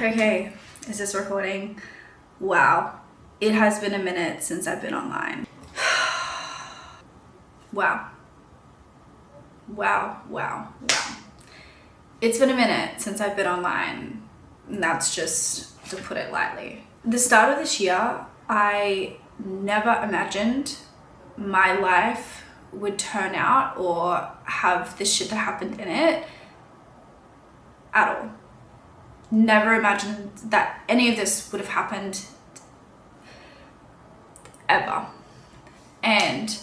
Okay, is this recording? Wow, it has been a minute since I've been online. Wow. It's been a minute since I've been online, and that's just to put it lightly. The start of this year, I never imagined my life would turn out or have the shit that happened in it at all. Never imagined that any of this would have happened ever. And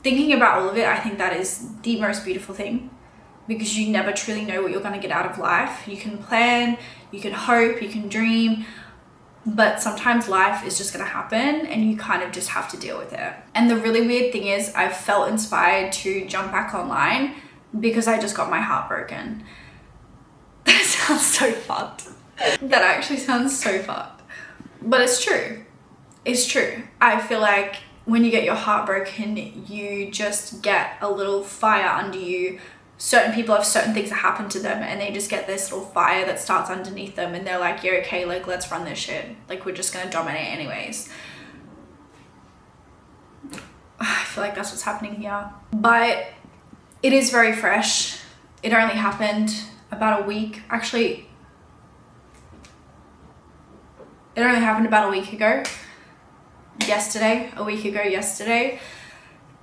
thinking about all of it, I think that is the most beautiful thing, because you never truly know what you're going to get out of life. You can plan, you can hope, you can dream, but sometimes life is just going to happen and you kind of just have to deal with it. And the really weird thing is, I felt inspired to jump back online because I just got my heart broken. That sounds so fucked. That actually sounds so fucked. But it's true. It's true. I feel like when you get your heart broken, you just get a little fire under you. Certain people have certain things that happen to them and they just get this little fire that starts underneath them and they're like, yeah, okay, like, let's run this shit. Like, we're just gonna dominate anyways. I feel like that's what's happening here. But it is very fresh. It only happened about a week. Actually, it only happened about a week ago. A week ago yesterday.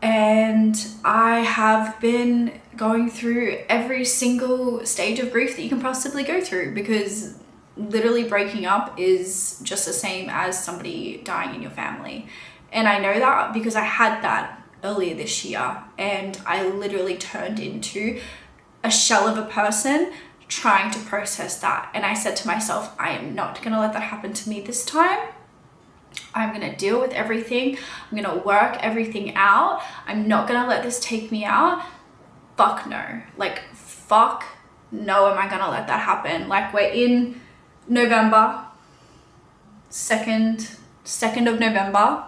And I have been going through every single stage of grief that you can possibly go through, because literally breaking up is just the same as somebody dying in your family. And I know that because I had that earlier this year, and I literally turned into a shell of a person trying to process that. And I said to myself, I am not gonna let that happen to me this time. I'm gonna deal with everything. I'm gonna work everything out. I'm not gonna let this take me out. Fuck no. Like, fuck no am I gonna let that happen. Like, we're in November, 2nd of November.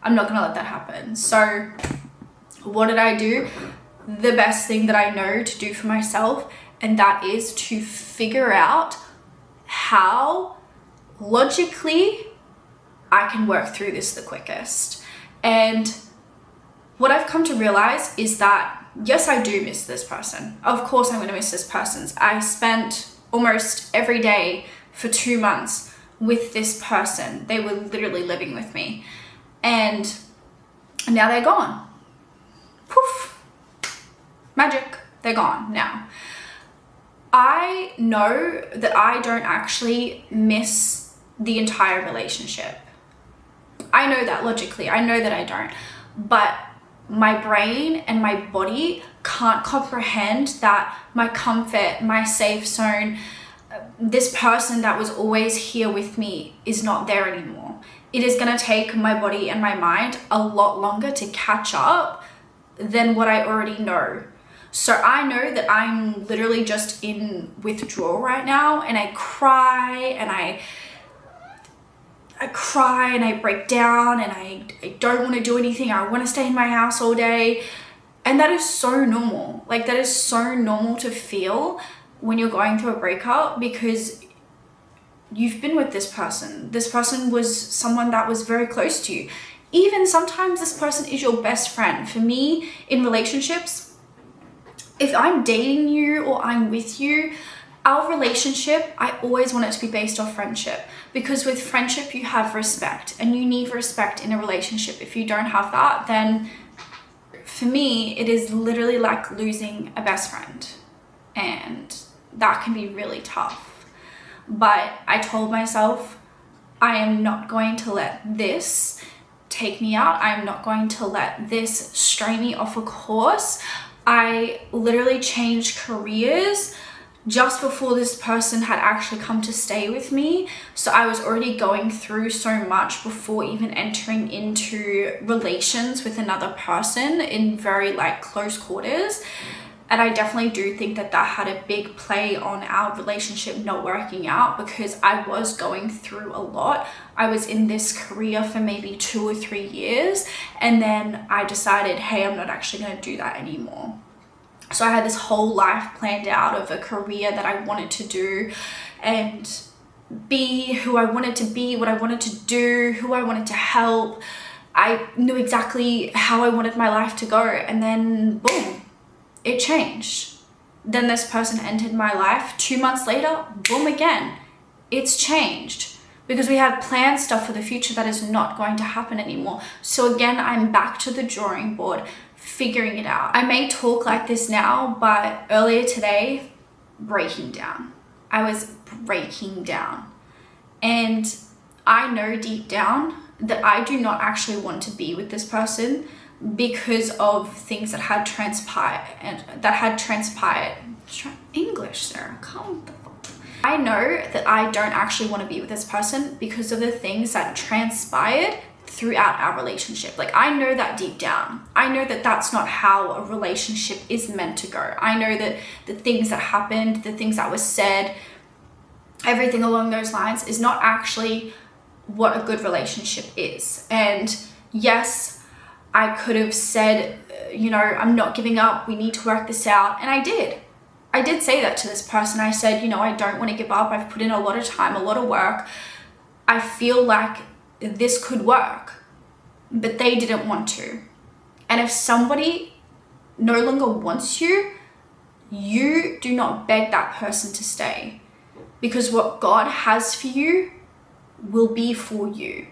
I'm not gonna let that happen. So what did I do? The best thing that I know to do for myself, and that is to figure out how logically I can work through this the quickest. And what I've come to realize is that, yes, I do miss this person. Of course I'm going to miss this person. I spent almost every day for 2 months with this person. They were literally living with me. And now they're gone. Poof. Magic. They're gone now. I know that I don't actually miss the entire relationship. I know that logically. I know that I don't. But my brain and my body can't comprehend that my comfort, my safe zone, this person that was always here with me is not there anymore. It is going to take my body and my mind a lot longer to catch up than what I already know. So I know that I'm literally just in withdrawal right now, and I cry and I break down and I don't want to do anything. I want to stay in my house all day. And that is so normal. Like, that is so normal to feel when you're going through a breakup, because you've been with this person. This person was someone that was very close to you. Even sometimes this person is your best friend. For me, in relationships, if I'm dating you or I'm with you, our relationship, I always want it to be based off friendship, because with friendship, you have respect, and you need respect in a relationship. If you don't have that, then for me, it is literally like losing a best friend, and that can be really tough. But I told myself, I am not going to let this take me out. I'm not going to let this stray me off a course. I literally changed careers just before this person had actually come to stay with me. So I was already going through so much before even entering into relations with another person in very like close quarters. And I definitely do think that that had a big play on our relationship not working out, because I was going through a lot. I was in this career for maybe 2 or 3 years, and then I decided, hey, I'm not actually going to do that anymore. So I had this whole life planned out of a career that I wanted to do and be who I wanted to be, what I wanted to do, who I wanted to help. I knew exactly how I wanted my life to go, and then boom, it changed. Then this person entered my life. 2 months later, boom, again, it's changed because we had planned stuff for the future that is not going to happen anymore. So again, I'm back to the drawing board, figuring it out. I may talk like this now, but earlier today, breaking down. I was breaking down. And I know deep down that I do not actually want to be with this person because of things that had transpired. English, Sarah, calm the fuck. I know that I don't actually want to be with this person because of the things that transpired throughout our relationship. Like, I know that deep down. I know that that's not how a relationship is meant to go. I know that the things that happened, the things that were said, everything along those lines is not actually what a good relationship is. And yes, I could have said, I'm not giving up. We need to work this out. And I did. I did say that to this person. I said, I don't want to give up. I've put in a lot of time, a lot of work. I feel like this could work, but they didn't want to. And if somebody no longer wants you, you do not beg that person to stay, because what God has for you will be for you.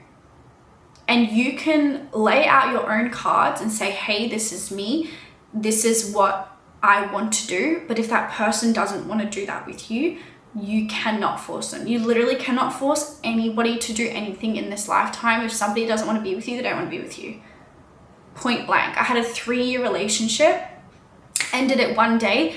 And you can lay out your own cards and say, hey, this is me. This is what I want to do. But if that person doesn't want to do that with you, you cannot force them. You literally cannot force anybody to do anything in this lifetime. If somebody doesn't want to be with you, they don't want to be with you. Point blank. I had a 3-year relationship, ended it one day,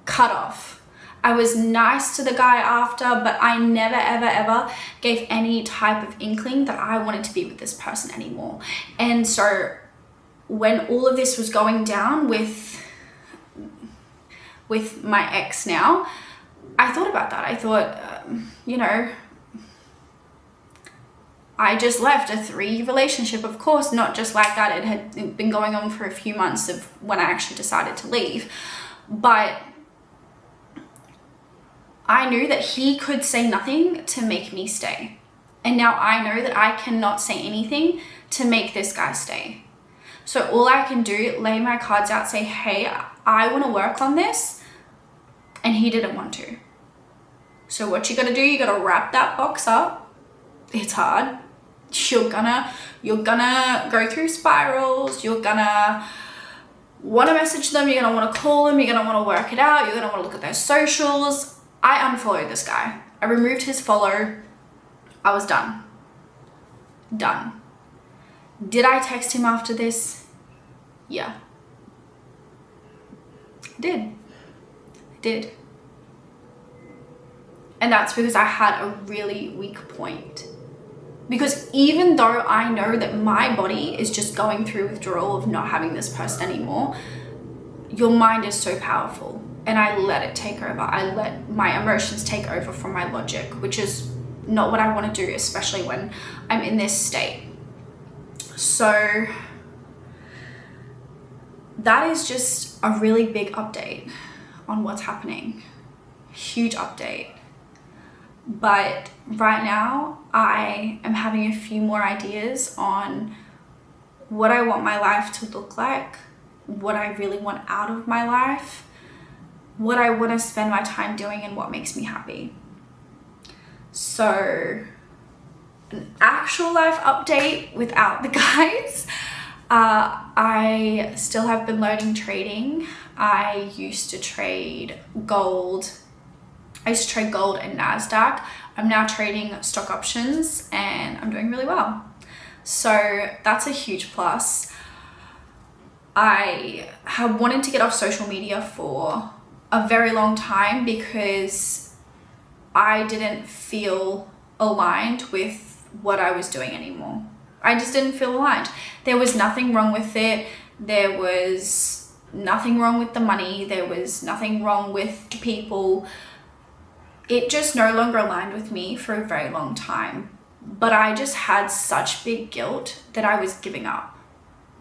cut off. I was nice to the guy after, but I never, ever, ever gave any type of inkling that I wanted to be with this person anymore. And so when all of this was going down with my ex now, I thought about that. I thought, I just left a 3-year relationship. Of course, not just like that. It had been going on for a few months of when I actually decided to leave. But I knew that he could say nothing to make me stay. And now I know that I cannot say anything to make this guy stay. So all I can do, lay my cards out, say, hey, I want to work on this. And he didn't want to. So what you got to do, you got to wrap that box up. It's hard. You're gonna go through spirals. You're gonna want to message them. You're gonna want to call them. You're gonna want to work it out. You're gonna want to look at their socials. I unfollowed this guy. I removed his follow. I was done. Done. Did I text him after this? Yeah. I did. And that's because I had a really weak point. Because even though I know that my body is just going through withdrawal of not having this person anymore, your mind is so powerful. And I let it take over. I let my emotions take over from my logic, which is not what I want to do, especially when I'm in this state. So that is just a really big update on what's happening. Huge update. But right now, I am having a few more ideas on what I want my life to look like, what I really want out of my life, what I want to spend my time doing, and what makes me happy. So, an actual life update without the guys. I still have been learning trading. I used to trade gold. I used to trade gold and NASDAQ. I'm now trading stock options and I'm doing really well. So that's a huge plus. I have wanted to get off social media for a very long time because I didn't feel aligned with what I was doing anymore. I just didn't feel aligned. There was nothing wrong with it. There was nothing wrong with the money. There was nothing wrong with the people. It just no longer aligned with me for a very long time. But I just had such big guilt that I was giving up.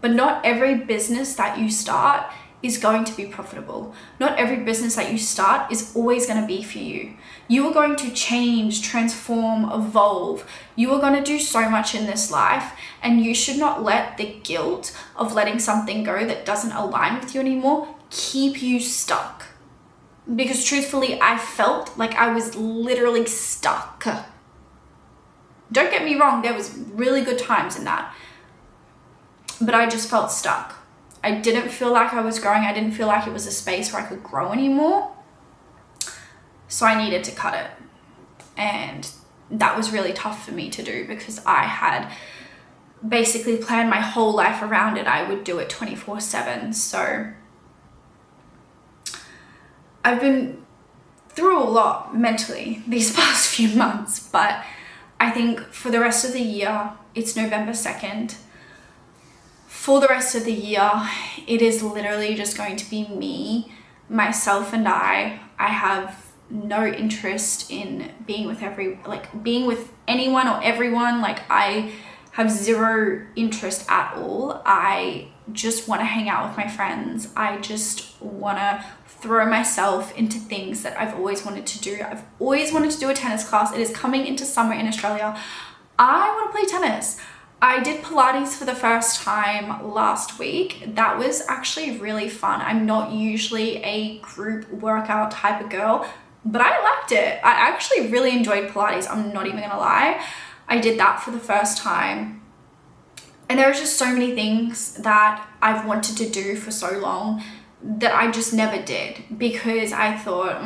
But not every business that you start is going to be profitable. Not every business that you start is always going to be for you. You are going to change, transform, evolve. You are going to do so much in this life, and you should not let the guilt of letting something go that doesn't align with you anymore keep you stuck. Because truthfully, I felt like I was literally stuck. Don't get me wrong, there was really good times in that, but I just felt stuck. I didn't feel like I was growing. I didn't feel like it was a space where I could grow anymore. So I needed to cut it. And that was really tough for me to do because I had basically planned my whole life around it. I would do it 24/7. So I've been through a lot mentally these past few months, but I think for the rest of the year, it's November 2nd. For the rest of the year, it is literally just going to be me, myself, and I. I have no interest in being with anyone or everyone. Like, I have zero interest at all. I just want to hang out with my friends. I just want to throw myself into things that I've always wanted to do. I've always wanted to do a tennis class. It is coming into summer in Australia. I want to play tennis. I did Pilates for the first time last week. That was actually really fun. I'm not usually a group workout type of girl, but I liked it. I actually really enjoyed Pilates. I'm not even gonna lie. I did that for the first time. And there was just so many things that I've wanted to do for so long that I just never did because I thought,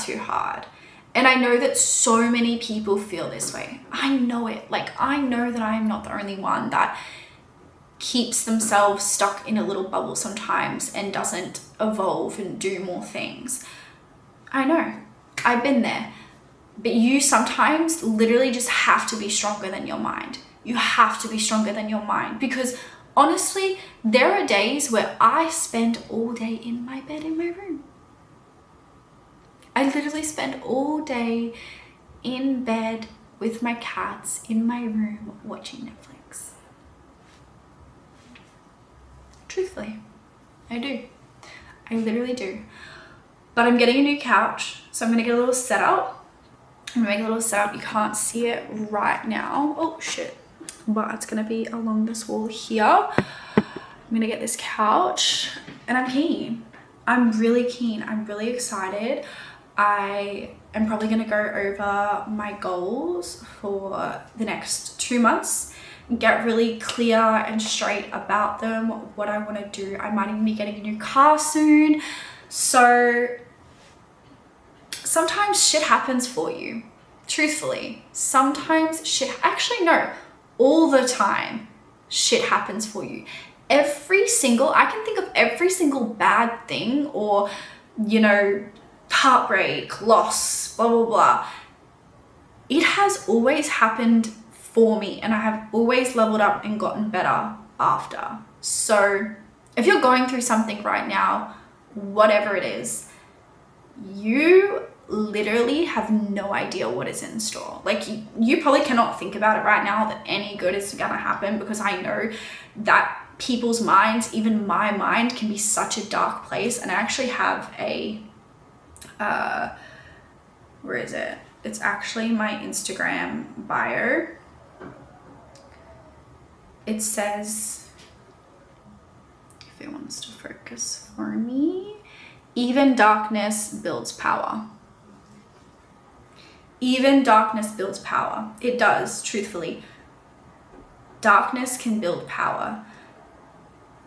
too hard. And I know that so many people feel this way. I know it. Like, I know that I am not the only one that keeps themselves stuck in a little bubble sometimes and doesn't evolve and do more things. I know. I've been there. But you sometimes literally just have to be stronger than your mind. You have to be stronger than your mind because honestly, there are days where I spend all day in my bed in my room. I literally spend all day in bed with my cats in my room watching Netflix. Truthfully, I do. I literally do. But I'm getting a new couch, so I'm gonna get a little setup. I'm gonna make a little setup. You can't see it right now. Oh shit. But it's gonna be along this wall here. I'm gonna get this couch and I'm keen. I'm really keen. I'm really excited. I am probably going to go over my goals for the next 2 months, get really clear and straight about them, what I want to do. I might even be getting a new car soon. So sometimes shit happens for you. Truthfully, sometimes all the time shit happens for you. I can think of every single bad thing or, heartbreak, loss, blah, blah, blah. It has always happened for me and I have always leveled up and gotten better after. So if you're going through something right now, whatever it is, you literally have no idea what is in store. Like you probably cannot think about it right now that any good is gonna happen because I know that people's minds, even my mind, can be such a dark place. And I actually have where is it? It's actually my Instagram bio. It says, if it wants to focus for me, even darkness builds power. Even darkness builds power. It does, truthfully. Darkness can build power.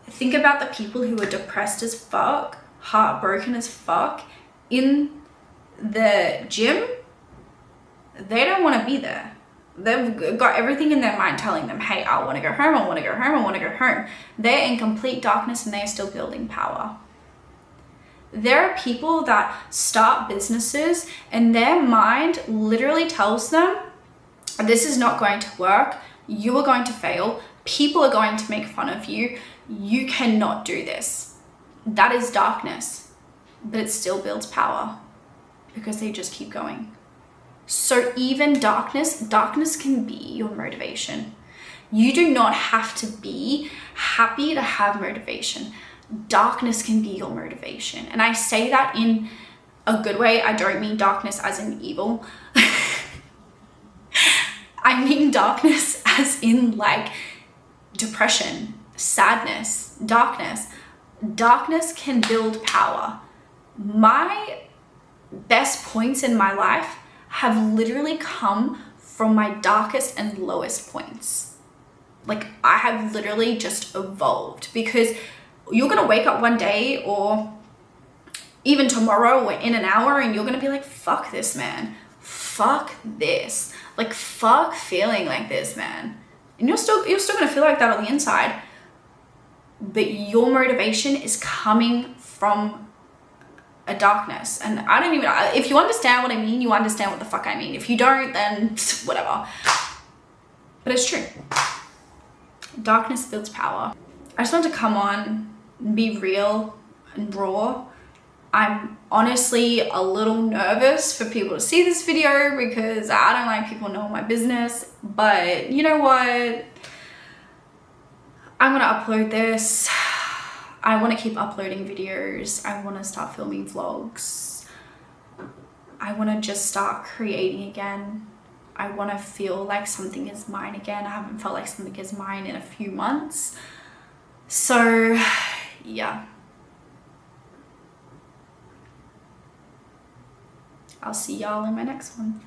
Think about the people who are depressed as fuck, heartbroken as fuck, in the gym. They don't want to be there. They've got everything in their mind telling them, hey, I want to go home, I want to go home, I want to go home. They're in complete darkness and they're still building power. There are people that start businesses and their mind literally tells them, this is not going to work, you are going to fail, people are going to make fun of you, you cannot do this. That is darkness, but it still builds power because they just keep going. So even darkness can be your motivation. You do not have to be happy to have motivation. darkness can be your motivation. And I say that in a good way. I don't mean darkness as in evil. I mean darkness as in like depression, sadness, darkness. Darkness can build power. My best points in my life have literally come from my darkest and lowest points. Like, I have literally just evolved, because you're gonna wake up one day or even tomorrow or in an hour and you're gonna be like, fuck this, man. Fuck this. Like, fuck feeling like this, man. And you're still gonna feel like that on the inside, but your motivation is coming from a darkness. And I don't even, if you understand what I mean, you understand what the fuck I mean. If you don't, then whatever. But it's true. Darkness builds power. I just want to come on and be real and raw. I'm honestly a little nervous for people to see this video because I don't like people knowing my business, but you know what? I'm gonna upload this. I want to keep uploading videos. I want to start filming vlogs. I want to just start creating again. I want to feel like something is mine again. I haven't felt like something is mine in a few months. So yeah. I'll see y'all in my next one.